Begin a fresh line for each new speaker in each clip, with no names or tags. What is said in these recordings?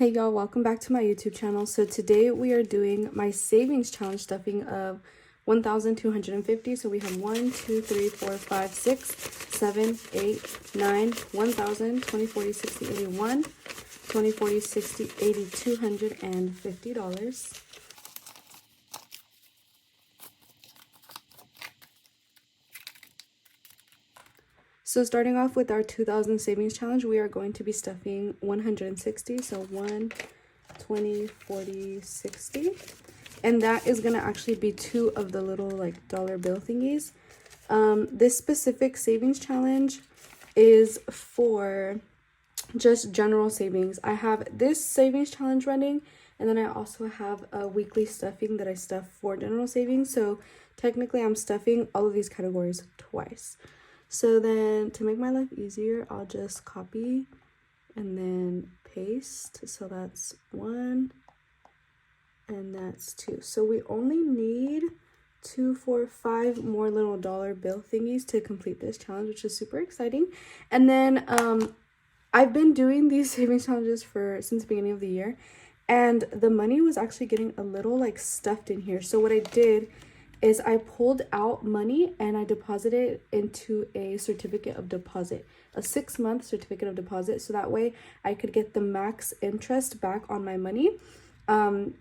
Hey y'all, welcome back to my YouTube channel. So today we are doing my savings challenge stuffing of 1,250. So we have 1, 2, 3, 4, 5, 6, 7, 8, 9, 1,000, 20, 40, 60, 81, 20, 40, 60, 80, $250. So starting off with our 2,000 savings challenge, we are going to be stuffing 160. So 1, 20, 40, 60. And that is going to actually be 2 of the little like dollar bill thingies. This specific savings challenge is for just general savings. I have this savings challenge running, and then I also have a weekly stuffing that I stuff for general savings. So technically I'm stuffing all of these categories twice. So then to make my life easier, I'll just copy and then paste. So that's 1 and that's 2. So we only need 2, 4, 5 more little dollar bill thingies to complete this challenge, which is super exciting. And then I've been doing these savings challenges since the beginning of the year, and the money was actually getting a little like stuffed in here. So what I did is I pulled out money and I deposited it into a certificate of deposit, a 6-month certificate of deposit. So that way I could get the max interest back on my money for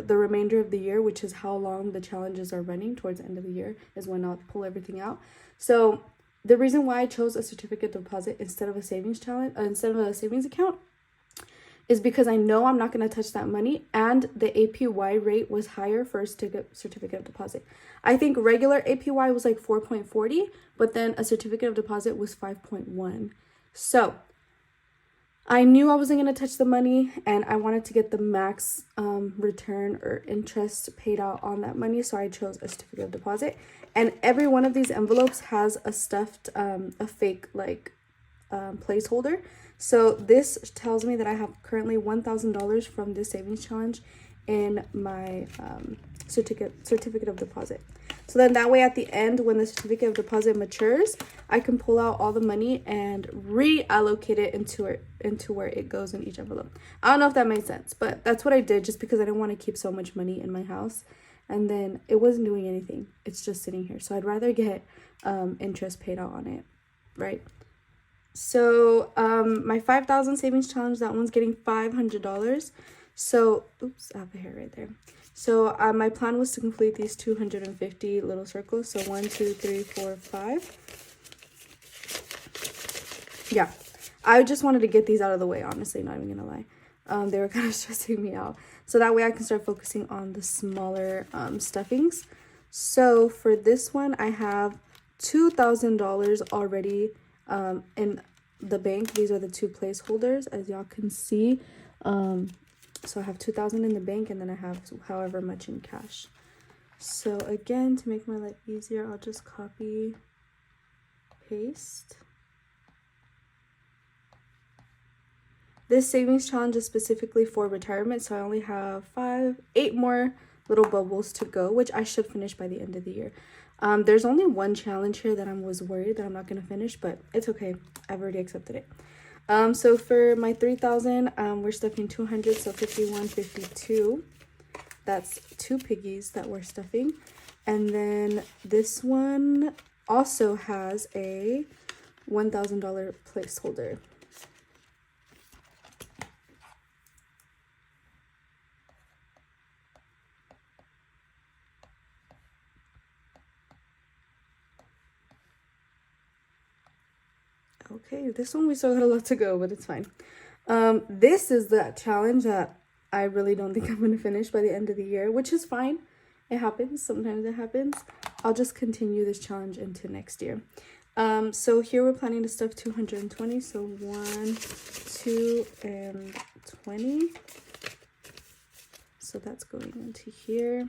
the remainder of the year, which is how long the challenges are running. Towards the end of the year is when I'll pull everything out. So the reason why I chose a certificate deposit instead of a savings account is because I know I'm not going to touch that money, and the APY rate was higher for a certificate of deposit. I think regular APY was like 4.40, but then a certificate of deposit was 5.1. So I knew I wasn't going to touch the money, and I wanted to get the max return or interest paid out on that money, so I chose a certificate of deposit. And every one of these envelopes has a stuffed, a fake like placeholder. So this tells me that I have currently $1,000 from this savings challenge in my certificate of deposit. So then that way at the end, when the certificate of deposit matures, I can pull out all the money and reallocate it into where it goes in each envelope. I don't know if that made sense, but that's what I did just because I didn't want to keep so much money in my house. And then it wasn't doing anything. It's just sitting here. So I'd rather get interest paid out on it, right? So my 5,000 savings challenge, that one's getting $500. So oops, I have a hair right there. So my plan was to complete these 250 little circles. So 1, 2, 3, 4, 5. Yeah, I just wanted to get these out of the way, honestly, not even gonna lie. They were kind of stressing me out, so that way I can start focusing on the smaller stuffings. So for this one, I have $2,000 already in the bank. These are the 2 placeholders, as y'all can see. So I have 2,000 in the bank, and then I have however much in cash. So again, to make my life easier, I'll just copy, paste. This savings challenge is specifically for retirement, so I only have 8 more little bubbles to go, which I should finish by the end of the year. There's only one challenge here that I was worried that I'm not going to finish, but it's okay. I've already accepted it. So for my 3,000, we're stuffing 200, so 51, 52. That's 2 piggies that we're stuffing. And then this one also has a $1,000 placeholder. Okay, this one we still got a lot to go, but it's fine. This is the challenge that I really don't think I'm going to finish by the end of the year, which is fine. It happens. Sometimes it happens. I'll just continue this challenge into next year. So here we're planning to stuff 220. So 1, 2, and 20. So that's going into here.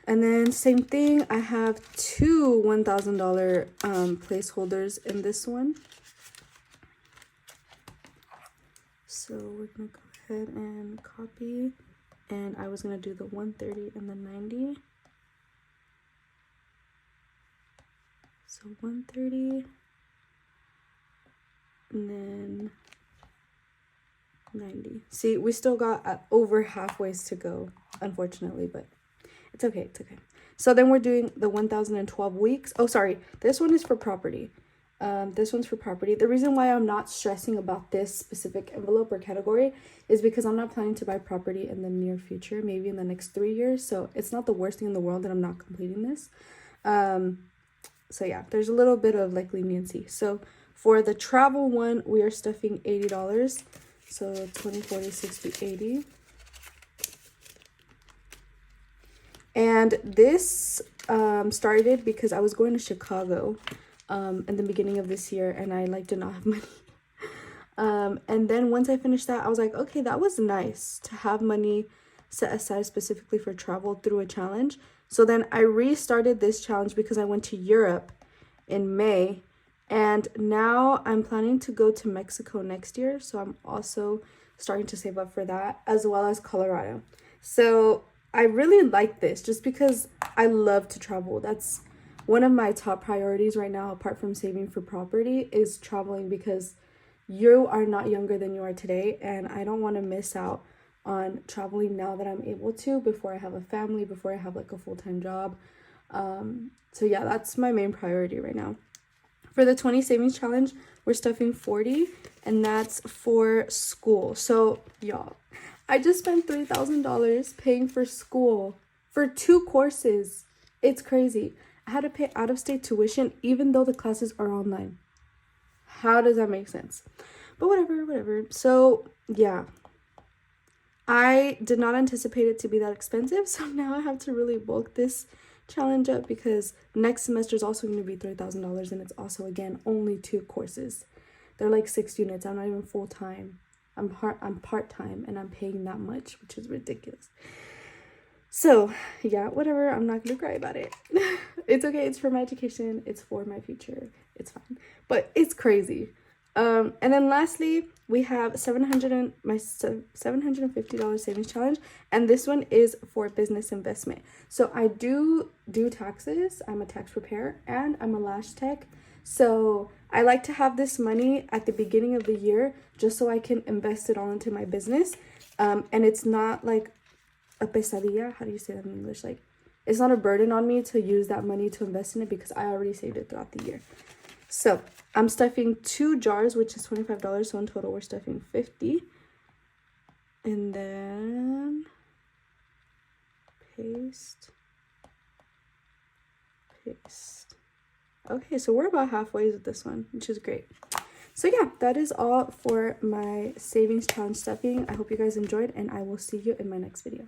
And then same thing, I have 2 $1,000 placeholders in this one. So we're gonna go ahead and copy, and I was gonna do the 130 and the 90. So 130, And then 90. See, we still got over halfways to go, unfortunately, but it's okay. It's okay. So then we're doing the 1012 weeks. Oh, sorry. This one is for property. This one's for property. The reason why I'm not stressing about this specific envelope or category is because I'm not planning to buy property in the near future, maybe in the next 3 years. So it's not the worst thing in the world that I'm not completing this. So yeah, there's a little bit of like leniency. So for the travel one, we are stuffing $80. So 20, 40, 60, 80. And this started because I was going to Chicago in the beginning of this year, and I like did not have money. And then once I finished that, I was like, okay, that was nice to have money set aside specifically for travel through a challenge. So then I restarted this challenge because I went to Europe in May, and now I'm planning to go to Mexico next year. So I'm also starting to save up for that, as well as Colorado. So I really like this just because I love to travel. That's one of my top priorities right now, apart from saving for property, is traveling, because you are not younger than you are today, and I don't want to miss out on traveling now that I'm able to, before I have a family, before I have like a full-time job. So yeah, that's my main priority right now. For the 20 savings challenge, we're stuffing 40, and that's for school. So y'all, I just spent $3,000 paying for school for 2 courses. It's crazy. I had to pay out-of-state tuition even though the classes are online. How does that make sense? But whatever. So yeah, I did not anticipate it to be that expensive. So now I have to really bulk this challenge up, because next semester is also going to be $3,000, and it's also, again, only 2 courses. They're like 6 units. I'm not even full-time. I'm part-time, and I'm paying that much, which is ridiculous. So yeah, whatever. I'm not gonna cry about it. It's okay. It's for my education. It's for my future. It's fine. But it's crazy. And then lastly, we have my $750 savings challenge, and this one is for business investment. So I do taxes. I'm a tax preparer, and I'm a lash tech. So I like to have this money at the beginning of the year just so I can invest it all into my business. And it's not like a pesadilla. How do you say that in English? Like, it's not a burden on me to use that money to invest in it, because I already saved it throughout the year. So I'm stuffing 2 jars, which is $25. So in total, we're stuffing 50. And then paste. Okay, so we're about halfway with this one, which is great. So yeah, that is all for my savings challenge stuffing. I hope you guys enjoyed, and I will see you in my next video.